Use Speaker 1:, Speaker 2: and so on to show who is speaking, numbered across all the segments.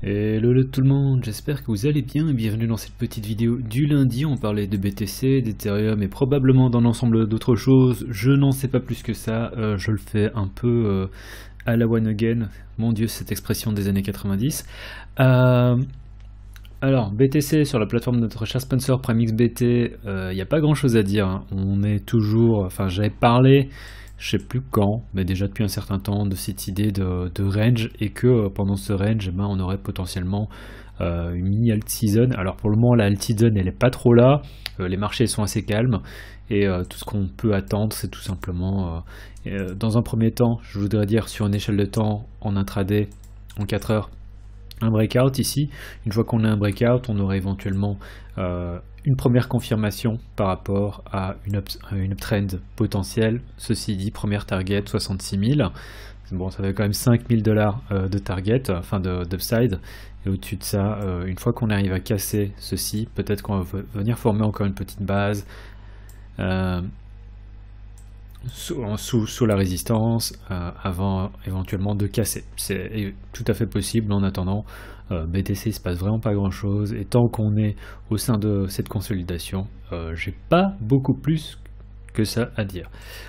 Speaker 1: Hello tout le monde, j'espère que vous allez bien et bienvenue dans cette petite vidéo du lundi. On parlait de BTC, d'Ethereum et probablement d'un ensemble d'autres choses. Je n'en sais pas plus que ça, je le fais un peu à la one again. Mon dieu, cette expression des années 90. Alors, BTC sur la plateforme de notre cher sponsor PrimeXBT, il n'y a pas grand chose à dire, hein. On est toujours, enfin j'avais parlé, je sais plus quand, mais déjà depuis un certain temps, de cette idée de range, et que pendant ce range, ben, on aurait potentiellement une mini alt season. Alors pour le moment, la alt season, elle est pas trop là, les marchés sont assez calmes, et tout ce qu'on peut attendre, c'est tout simplement, dans un premier temps, je voudrais dire sur une échelle de temps, en intraday, en 4 heures, un breakout ici. Une fois qu'on a un breakout, on aurait éventuellement une première confirmation par rapport à une uptrend potentielle. Ceci dit, première target 66 000. Bon, ça fait quand même 5 000 $ de target, enfin d'upside. Et au-dessus de ça, une fois qu'on arrive à casser ceci, peut-être qu'on va venir former encore une petite base sous la résistance avant éventuellement de casser. C'est tout à fait possible. En attendant, BTC il se passe vraiment pas grand chose, et tant qu'on est au sein de cette consolidation, j'ai pas beaucoup plus que ça à dire.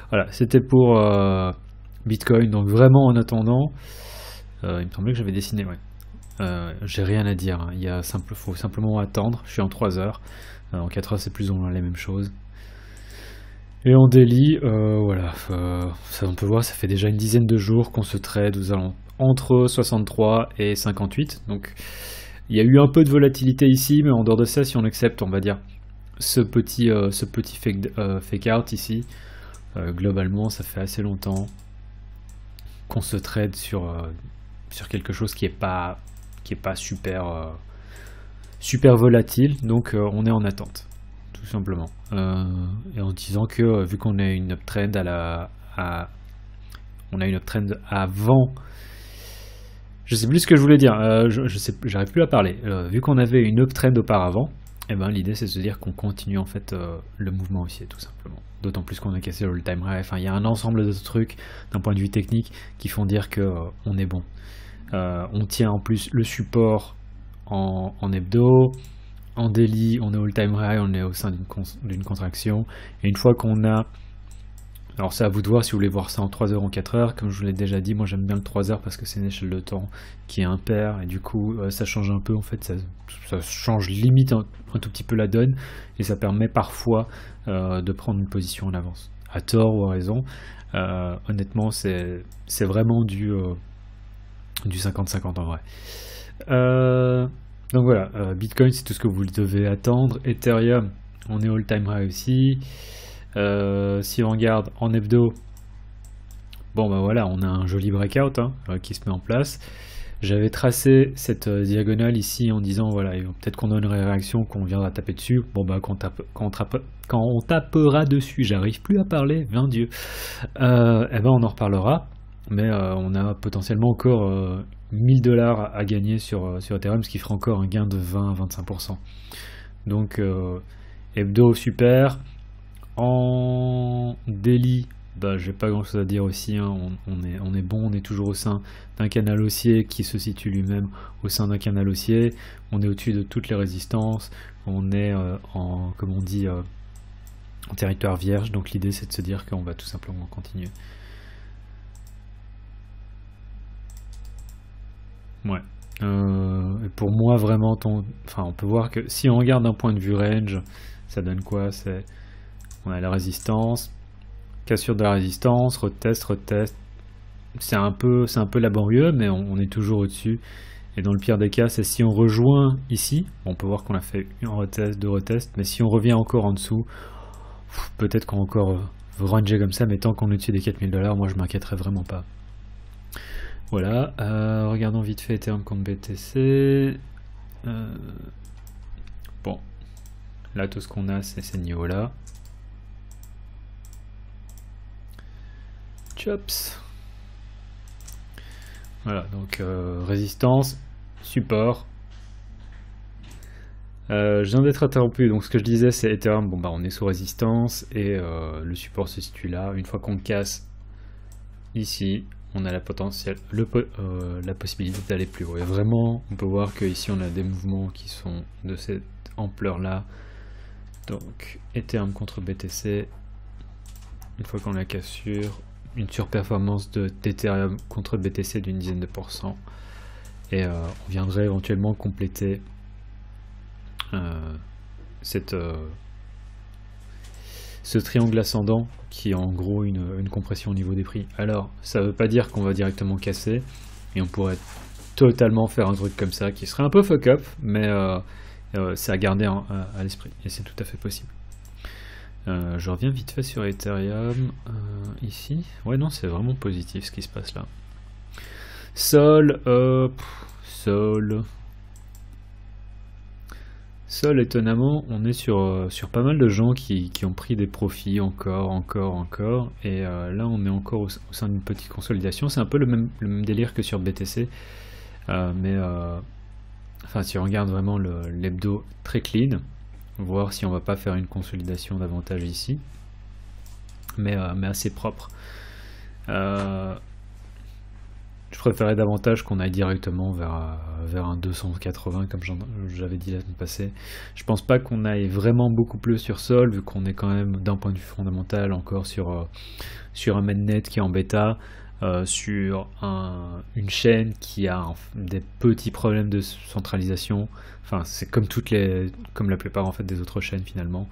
Speaker 1: Voilà, c'était pour Bitcoin. Donc vraiment en attendant, il me semblait que j'avais dessiné, ouais. J'ai rien à dire, hein. Faut simplement attendre. Je suis en 3 heures, en 4 heures c'est plus ou moins la même chose. Et en daily, voilà, ça, on peut voir, ça fait déjà une dizaine de jours qu'on se trade entre 63 et 58. Donc il y a eu un peu de volatilité ici, mais en dehors de ça, si on accepte, on va dire, ce petit fake out ici, globalement, ça fait assez longtemps qu'on se trade sur quelque chose qui est pas super volatile. Donc on est en attente, tout simplement, et en disant que vu qu'on a une uptrend on a une uptrend avant, je sais plus ce que je voulais dire, j'arrive plus à parler, vu qu'on avait une uptrend auparavant, et ben l'idée c'est de se dire qu'on continue en fait le mouvement haussier, tout simplement. D'autant plus qu'on a cassé le all-time high. Enfin, il y a un ensemble de trucs d'un point de vue technique qui font dire que on est bon. On tient en plus le support en hebdo. En daily, on est all-time high, on est au sein d'une contraction. Et une fois qu'on a... Alors c'est à vous de voir si vous voulez voir ça en 3 heures ou en 4 heures. Comme je vous l'ai déjà dit, moi j'aime bien le 3 heures parce que c'est une échelle de temps qui est impaire. Et du coup, ça change un peu. En fait, ça change limite un tout petit peu la donne. Et ça permet parfois de prendre une position en avance. À tort ou à raison. Honnêtement, c'est vraiment du 50-50 en vrai. Donc voilà, Bitcoin c'est tout ce que vous devez attendre. Ethereum, on est all-time high aussi. Si on regarde en hebdo, bon bah voilà, on a un joli breakout qui se met en place. J'avais tracé cette diagonale ici en disant voilà, peut-être qu'on a une réaction, qu'on viendra taper dessus. Bon bah quand on tapera dessus, j'arrive plus à parler, vain Dieu, et ben on en reparlera. Mais on a potentiellement encore 1000 $ à gagner sur Ethereum, ce qui ferait encore un gain de 20 à 25%. Donc hebdo super. En daily, bah, j'ai pas grand chose à dire aussi, hein. On est bon, on est toujours au sein d'un canal haussier qui se situe lui-même au sein d'un canal haussier. On est au-dessus de toutes les résistances. On est comme on dit, en territoire vierge. Donc l'idée c'est de se dire qu'on va tout simplement continuer. Ouais. Et pour moi vraiment, on peut voir que si on regarde d'un point de vue range, ça donne quoi? On a la résistance, cassure de la résistance, retest. C'est un peu laborieux, mais on est toujours au-dessus. Et dans le pire des cas, c'est si on rejoint ici, on peut voir qu'on a fait un retest, 2 retests, mais si on revient encore en dessous, peut-être qu'on va encore ranger comme ça, mais tant qu'on est au-dessus des 4000 $, moi je m'inquiéterais vraiment pas. Voilà, regardons vite fait Ethereum contre BTC. Bon, là tout ce qu'on a c'est ces niveaux-là. Chops. Voilà, donc résistance, support. Je viens d'être interrompu, donc ce que je disais c'est Ethereum, bon bah on est sous résistance et le support se situe là. Une fois qu'on casse ici, on a la possibilité d'aller plus haut. Et vraiment, on peut voir que ici on a des mouvements qui sont de cette ampleur-là. Donc, Ethereum contre BTC, une fois qu'on la cassure, une surperformance d'Ethereum contre BTC d'une dizaine de %. Et on viendrait éventuellement compléter ce triangle ascendant qui est en gros une compression au niveau des prix. Alors, ça veut pas dire qu'on va directement casser, et on pourrait totalement faire un truc comme ça qui serait un peu fuck up, mais c'est à garder à l'esprit, et c'est tout à fait possible. Je reviens vite fait sur Ethereum, ici. Ouais, non, c'est vraiment positif ce qui se passe là. Sol, étonnamment, on est sur pas mal de gens qui ont pris des profits encore, et là on est encore au sein d'une petite consolidation. C'est un peu le même délire que sur BTC, mais enfin, si on regarde vraiment l'hebdo très clean, voir si on va pas faire une consolidation davantage ici, mais assez propre. Je préférais davantage qu'on aille directement vers un 280 comme j'avais dit la semaine passée. Je pense pas qu'on aille vraiment beaucoup plus sur Sol, vu qu'on est quand même d'un point de vue fondamental encore sur un mainnet qui est en bêta, sur une chaîne qui a des petits problèmes de centralisation. Enfin, c'est comme la plupart en fait des autres chaînes finalement.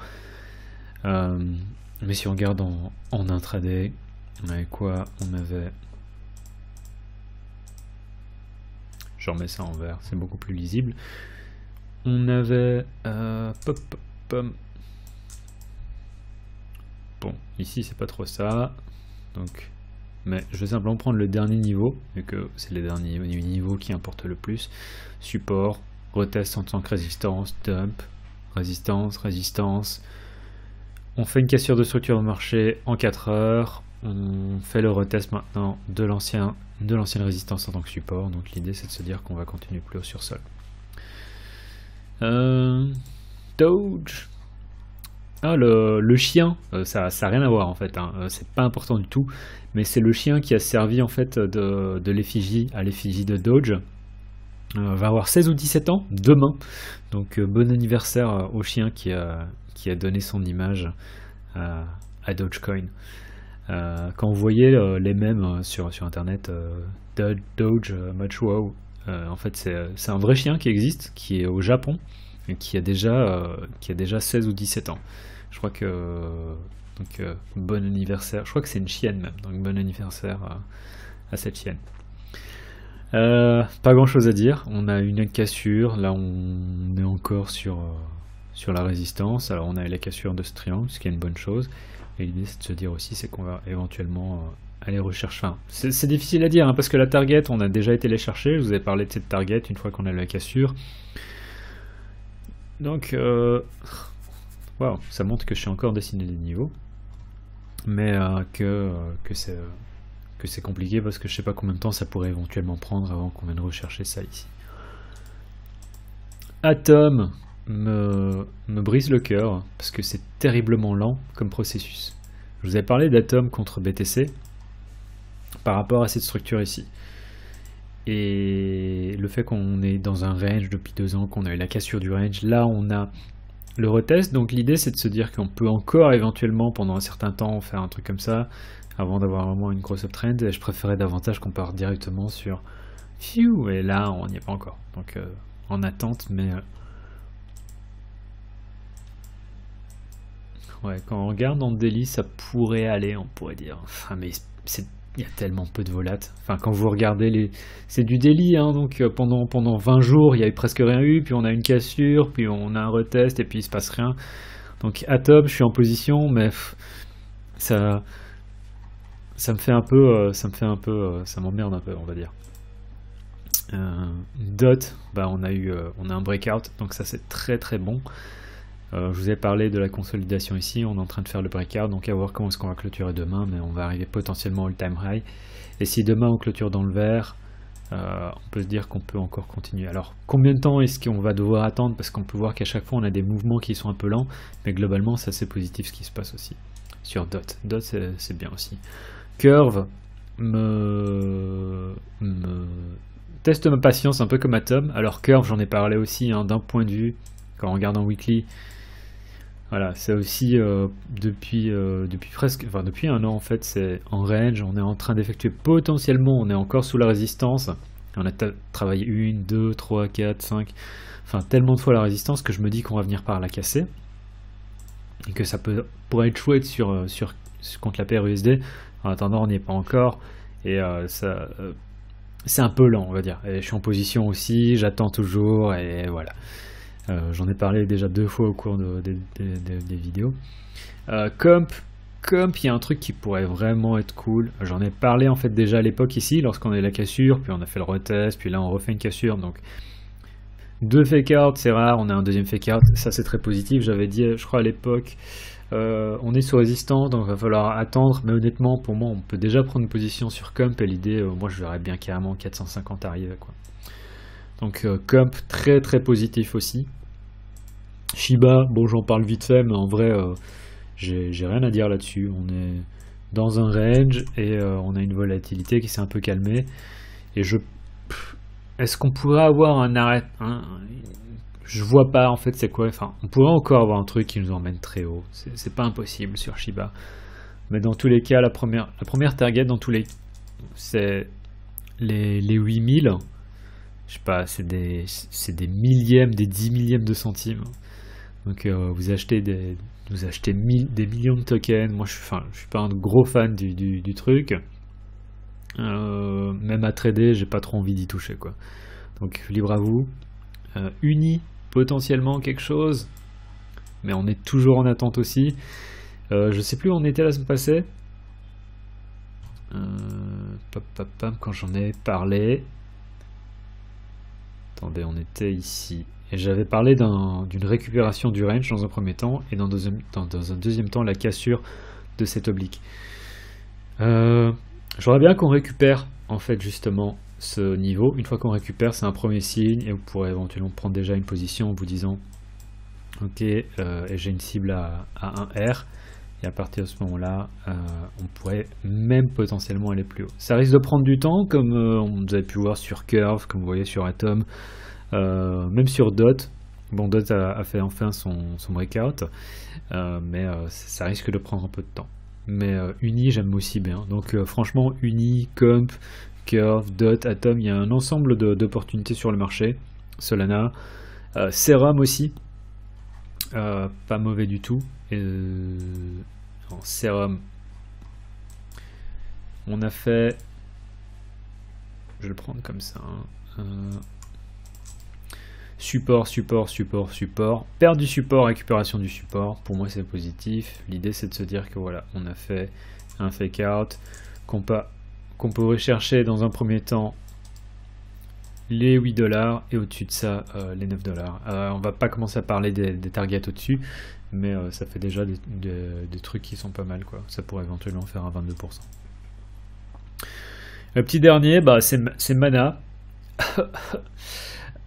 Speaker 1: Mais si on regarde en intraday, on avait quoi? On avait... Je remets ça en vert, c'est beaucoup plus lisible. On avait... Bon, ici c'est pas trop ça. Donc, mais je vais simplement prendre le dernier niveau, vu que c'est les derniers niveaux qui importent le plus. Support, retest en tant que résistance, dump, résistance. On fait une cassure de structure de marché en 4 heures. On fait le retest maintenant de l'ancienne résistance en tant que support. Donc l'idée c'est de se dire qu'on va continuer plus haut sur Sol. Doge. Ah, le chien, ça a rien à voir en fait, hein. C'est pas important du tout, mais c'est le chien qui a servi en fait de l'effigie à l'effigie de Doge. Va avoir 16 ou 17 ans demain, donc bon anniversaire au chien qui a donné son image à Dogecoin. Quand vous voyez les mèmes sur internet, Doge, much wow, en fait c'est un vrai chien qui existe, qui est au Japon et qui a déjà 16 ou 17 ans. Je crois que donc bon anniversaire. Je crois que c'est une chienne même, donc bon anniversaire à cette chienne. Pas grand chose à dire. On a une cassure. Là, on est encore sur la résistance. Alors, on a la cassure de ce triangle, ce qui est une bonne chose. Et l'idée, c'est de se dire aussi, c'est qu'on va éventuellement aller rechercher. Enfin, c'est difficile à dire, hein, parce que la target, on a déjà été les chercher. Je vous ai parlé de cette target une fois qu'on a eu la cassure. Donc, wow, ça montre que je suis encore dessiné des niveaux, mais que c'est compliqué parce que je sais pas combien de temps ça pourrait éventuellement prendre avant qu'on vienne rechercher ça ici. Atom me brise le cœur parce que c'est terriblement lent comme processus. Je vous ai parlé d'Atom contre BTC par rapport à cette structure ici. Et le fait qu'on est dans un range depuis 2 ans, qu'on a eu la cassure du range, là on a le retest. Donc l'idée c'est de se dire qu'on peut encore éventuellement pendant un certain temps faire un truc comme ça avant d'avoir vraiment une grosse uptrend, et je préférais davantage qu'on parte directement sur phew, et là on n'y est pas encore, donc en attente. Mais ouais, quand on regarde en daily ça pourrait aller, on pourrait dire, enfin, mais il y a tellement peu de volat. Enfin, quand vous regardez c'est du daily, hein, donc pendant 20 jours il n'y avait presque rien eu, puis on a une cassure, puis on a un retest, et puis il se passe rien. Donc à top, je suis en position, mais ça me fait un peu, ça m'emmerde un peu, on va dire. Dot, bah on a un breakout, donc ça c'est très très bon. Je vous ai parlé de la consolidation ici, on est en train de faire le breakout, donc à voir comment est-ce qu'on va clôturer demain, mais on va arriver potentiellement all time high. Et si demain on clôture dans le vert, on peut se dire qu'on peut encore continuer. Alors combien de temps est-ce qu'on va devoir attendre, parce qu'on peut voir qu'à chaque fois on a des mouvements qui sont un peu lents, mais globalement ça c'est positif ce qui se passe aussi. Sur Dot, c'est bien aussi. Curve, teste ma patience un peu comme Atom. Alors Curve, j'en ai parlé aussi d'un point de vue, quand on regarde en weekly. Voilà, c'est aussi depuis un an en fait, c'est en range, on est en train d'effectuer potentiellement, on est encore sous la résistance. On a travaillé 1, 2, 3, 4, 5, enfin tellement de fois la résistance que je me dis qu'on va venir par la casser. Et que ça pourrait être chouette contre la paire USD. En attendant, on n'y est pas encore. Et c'est un peu lent, on va dire. Et je suis en position aussi, j'attends toujours, et voilà. J'en ai parlé déjà 2 fois au cours des vidéos. Comp, il y a un truc qui pourrait vraiment être cool. J'en ai parlé en fait déjà à l'époque ici, lorsqu'on a eu la cassure, puis on a fait le retest, puis là on refait une cassure. Donc 2 fake out, c'est rare, on a un deuxième fake out, ça c'est très positif. J'avais dit, je crois à l'époque, on est sous résistance, donc il va falloir attendre. Mais honnêtement, pour moi, on peut déjà prendre une position sur Comp, et l'idée, moi je verrais bien carrément 450 arriver, quoi. Donc Comp, très très positif aussi. Shiba, bon j'en parle vite fait, mais en vrai j'ai rien à dire là-dessus. On est dans un range et on a une volatilité qui s'est un peu calmée. Et est-ce qu'on pourrait avoir un arrêt, je vois pas en fait c'est quoi. Enfin, on pourrait encore avoir un truc qui nous emmène très haut. C'est pas impossible sur Shiba. Mais dans tous les cas, la première target c'est les 8000. Je sais pas, c'est des millièmes, des 10 millièmes de centimes. Donc vous achetez des millions de tokens. Moi je suis pas un gros fan du truc. Même à trader, j'ai pas trop envie d'y toucher, quoi. Donc libre à vous. Uni, potentiellement quelque chose. Mais on est toujours en attente aussi. Je sais plus où on était la semaine passée. Quand j'en ai parlé. Attendez, on était ici. Et j'avais parlé d'une récupération du range dans un premier temps, et dans un deuxième temps, la cassure de cette oblique. J'aimerais bien qu'on récupère, en fait, justement, ce niveau. Une fois qu'on récupère, c'est un premier signe, et vous pourrez éventuellement prendre déjà une position en vous disant ok, et j'ai une cible à 1 R, et à partir de ce moment-là, on pourrait même potentiellement aller plus haut. Ça risque de prendre du temps, comme vous avez pu voir sur Curve, comme vous voyez sur Atom, même sur Dot. Bon, Dot a fait enfin son breakout, mais ça risque de prendre un peu de temps. Mais Uni, j'aime aussi bien. Donc franchement, Uni, Comp, Curve, Dot, Atom, il y a un ensemble d'opportunités sur le marché. Solana, Serum aussi, pas mauvais du tout. Serum, on a fait, je vais le prendre comme ça, support, perte du support, récupération du support. Pour moi c'est positif. L'idée c'est de se dire que voilà, on a fait un fake out, qu'on peut rechercher dans un premier temps les 8 $, et au-dessus de ça les 9 $. On va pas commencer à parler des targets au-dessus, mais ça fait déjà des trucs qui sont pas mal, quoi. Ça pourrait éventuellement faire un 22%. Le petit dernier, c'est Mana.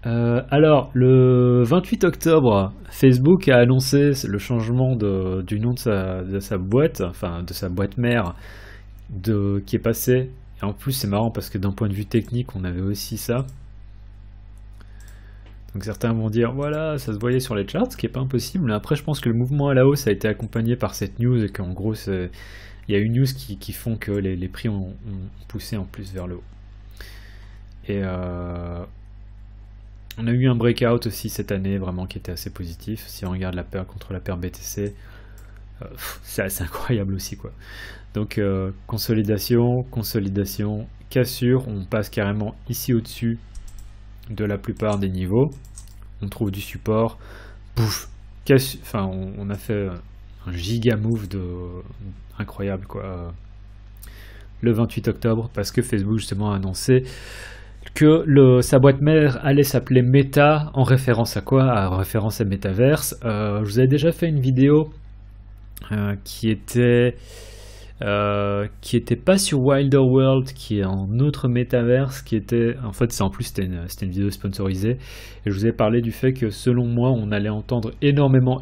Speaker 1: Alors, le 28 octobre, Facebook a annoncé le changement du nom de sa boîte, enfin de sa boîte mère, qui est passé. Et en plus, c'est marrant parce que d'un point de vue technique, on avait aussi ça. Donc certains vont dire, voilà, ça se voyait sur les charts, ce qui n'est pas impossible. Mais après, je pense que le mouvement à la hausse a été accompagné par cette news, et qu'en gros, il y a une news qui font que les prix ont poussé en plus vers le haut. Et on a eu un breakout aussi cette année, vraiment, qui était assez positif. Si on regarde la paire contre la paire BTC, c'est assez incroyable aussi, quoi. Donc consolidation, cassure, on passe carrément ici au-dessus de la plupart des niveaux. On trouve du support, pouf, enfin on a fait un giga move incroyable, quoi. Le 28 octobre, parce que Facebook justement a annoncé que sa boîte mère allait s'appeler Meta, en référence à quoi? En référence à Metaverse. Je vous avais déjà fait une vidéo qui était pas sur Wilder World, qui est en autre Metaverse, qui était, en fait c'était une vidéo sponsorisée, et je vous ai parlé du fait que selon moi on allait entendre énormément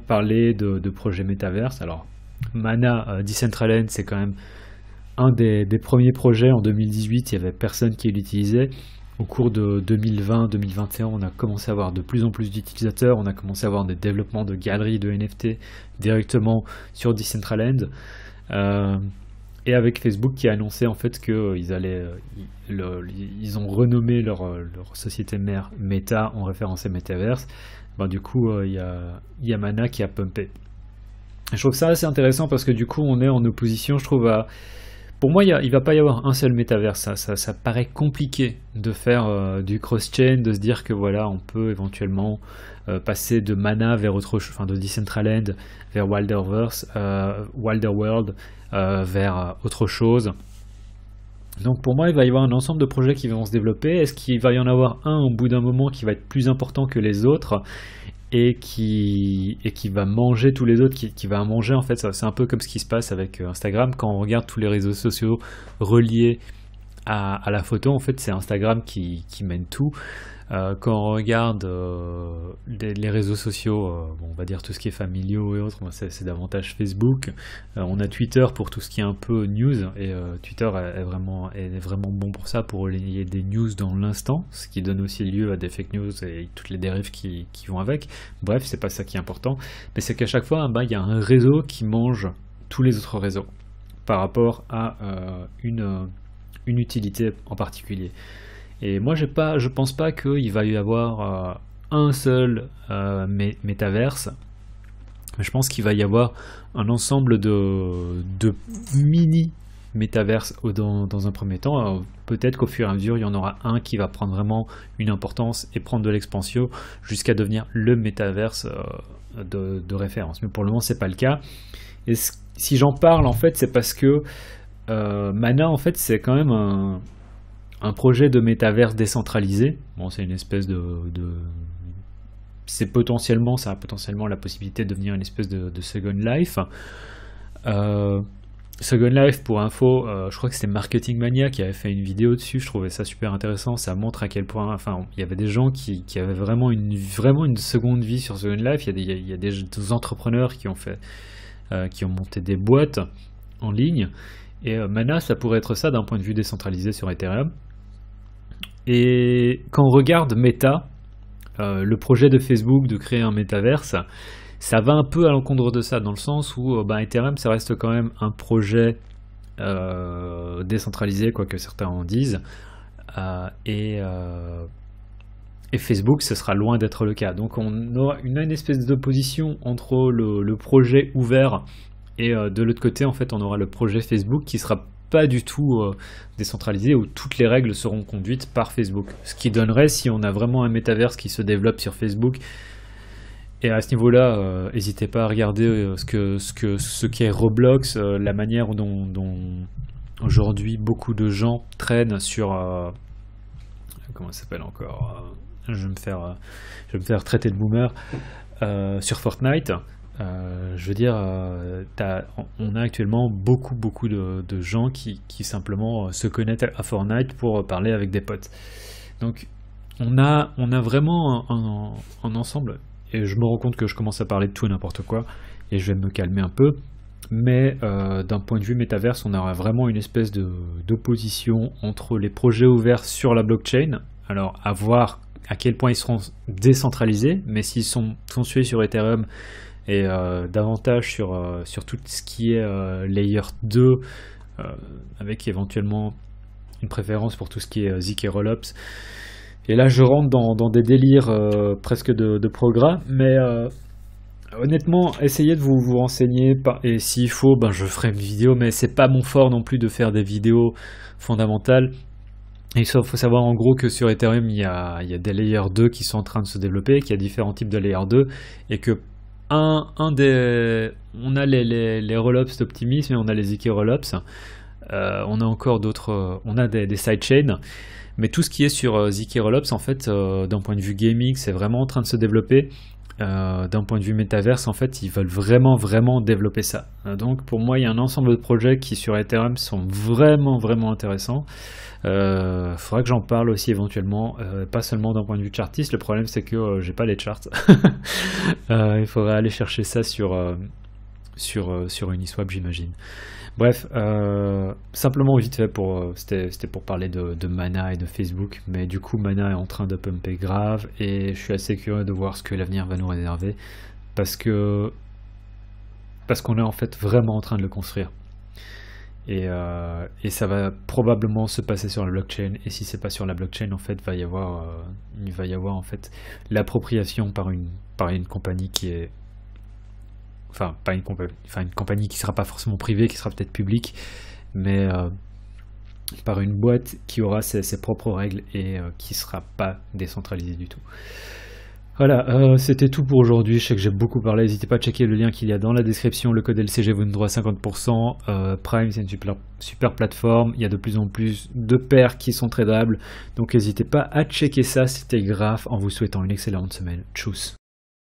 Speaker 1: parler de projets Metaverse. Alors Mana, Decentraland, c'est quand même un des premiers projets en 2018, il n'y avait personne qui l'utilisait. Au cours de 2020-2021, on a commencé à avoir de plus en plus d'utilisateurs, on a commencé à avoir des développements de galeries de NFT directement sur Decentraland. Et avec Facebook qui a annoncé en fait qu'ils allaient, ils ont renommé leur société mère Meta en référence à Metaverse. Ben, du coup, il y a Mana qui a pumpé. Et je trouve ça assez intéressant parce que du coup, on est en opposition, je trouve, à... Pour moi, il va pas y avoir un seul métaverse. Ça paraît compliqué de faire du cross-chain, de se dire que voilà, on peut éventuellement passer de Mana vers autre chose, enfin de Decentraland vers Wilderworld, vers autre chose. Donc pour moi, il va y avoir un ensemble de projets qui vont se développer. Est-ce qu'il va y en avoir un au bout d'un moment qui va être plus important que les autres et qui va manger tous les autres, qui va manger en fait, c'est un peu comme ce qui se passe avec Instagram, quand on regarde tous les réseaux sociaux reliés à la photo, en fait c'est Instagram qui mène tout. Quand on regarde les réseaux sociaux, bon, on va dire tout ce qui est familiaux et autres, c'est davantage Facebook. On a Twitter pour tout ce qui est un peu news, et Twitter est vraiment bon pour ça, pour relayer des news dans l'instant, ce qui donne aussi lieu à des fake news et toutes les dérives qui vont avec. Bref, c'est pas ça qui est important, mais c'est qu'à chaque fois, il y a un réseau qui mange tous les autres réseaux par rapport à une utilité en particulier. Et moi, je pense pas qu'il va y avoir un seul métaverse. Je pense qu'il va y avoir un ensemble de mini métaverses dans un premier temps. Peut-être qu'au fur et à mesure, il y en aura un qui va prendre vraiment une importance et prendre de l'expansion jusqu'à devenir le métaverse de référence. Mais pour le moment, c'est pas le cas. Et si j'en parle, en fait, c'est parce que Mana, en fait, c'est quand même un projet de métaverse décentralisé. Bon, c'est une espèce ça a potentiellement la possibilité de devenir une espèce de Second Life. Second Life, pour info, je crois que c'était Marketing Mania qui avait fait une vidéo dessus. Je trouvais ça super intéressant. Ça montre à quel point, enfin, il y avait des gens qui avaient vraiment une seconde vie sur Second Life. Il y a des entrepreneurs qui ont monté des boîtes en ligne. Et Mana, ça pourrait être ça d'un point de vue décentralisé sur Ethereum. Et quand on regarde Meta, le projet de Facebook de créer un métaverse, ça va un peu à l'encontre de ça, dans le sens où Ethereum, ça reste quand même un projet décentralisé, quoi que certains en disent, et Facebook, ce sera loin d'être le cas. Donc on aura une espèce d'opposition entre le projet ouvert et de l'autre côté, en fait, on aura le projet Facebook qui sera pas du tout décentralisé, où toutes les règles seront conduites par Facebook. Ce qui donnerait, si on a vraiment un métaverse qui se développe sur Facebook, et à ce niveau-là, n'hésitez pas à regarder ce qu'est Roblox, la manière dont aujourd'hui beaucoup de gens traînent sur... comment ça s'appelle encore je vais me faire traiter de boomer sur Fortnite. Je veux dire, on a actuellement beaucoup de gens qui simplement se connectent à Fortnite pour parler avec des potes. Donc on a vraiment un ensemble, et je me rends compte que je commence à parler de tout et n'importe quoi, et je vais me calmer un peu, mais d'un point de vue métaverse, on aura vraiment une espèce d'opposition entre les projets ouverts sur la blockchain, alors à voir à quel point ils seront décentralisés, mais s'ils sont suivus sur Ethereum, et davantage sur tout ce qui est Layer 2, avec éventuellement une préférence pour tout ce qui est ZK Rollups. Et là je rentre dans des délires presque de progrès, mais honnêtement, essayez de vous renseigner, et s'il faut, je ferai une vidéo, mais c'est pas mon fort non plus de faire des vidéos fondamentales. Et il faut savoir en gros que sur Ethereum, il y a des Layer 2 qui sont en train de se développer, qu'il y a différents types de Layer 2, et que on a les rollups d'Optimism et on a les ZK rollups. On a encore d'autres, on a des sidechains, mais tout ce qui est sur ZK rollups, en fait, d'un point de vue gaming, c'est vraiment en train de se développer. D'un point de vue métaverse, en fait, ils veulent vraiment développer ça. Donc, pour moi, il y a un ensemble de projets qui sur Ethereum sont vraiment intéressants. Faudra que j'en parle aussi éventuellement, pas seulement d'un point de vue chartiste. Le problème, c'est que j'ai pas les charts. Il faudrait aller chercher ça sur sur Uniswap, j'imagine. Bref, simplement vite fait c'était pour parler de Mana et de Facebook, mais du coup Mana est en train de pumper grave et je suis assez curieux de voir ce que l'avenir va nous réserver parce qu'on est en fait vraiment en train de le construire. Et ça va probablement se passer sur la blockchain, et si c'est pas sur la blockchain, en fait, il va y avoir en fait l'appropriation par une compagnie qui est, enfin pas une compagnie, enfin une compagnie qui sera pas forcément privée, qui sera peut-être publique, mais par une boîte qui aura ses propres règles et qui sera pas décentralisée du tout. Voilà, c'était tout pour aujourd'hui. Je sais que j'ai beaucoup parlé. N'hésitez pas à checker le lien qu'il y a dans la description. Le code LCG vous donne droit à 50%. Prime, c'est une super plateforme. Il y a de plus en plus de paires qui sont tradables. Donc n'hésitez pas à checker ça. C'était grave en vous souhaitant une excellente semaine. Tchuss.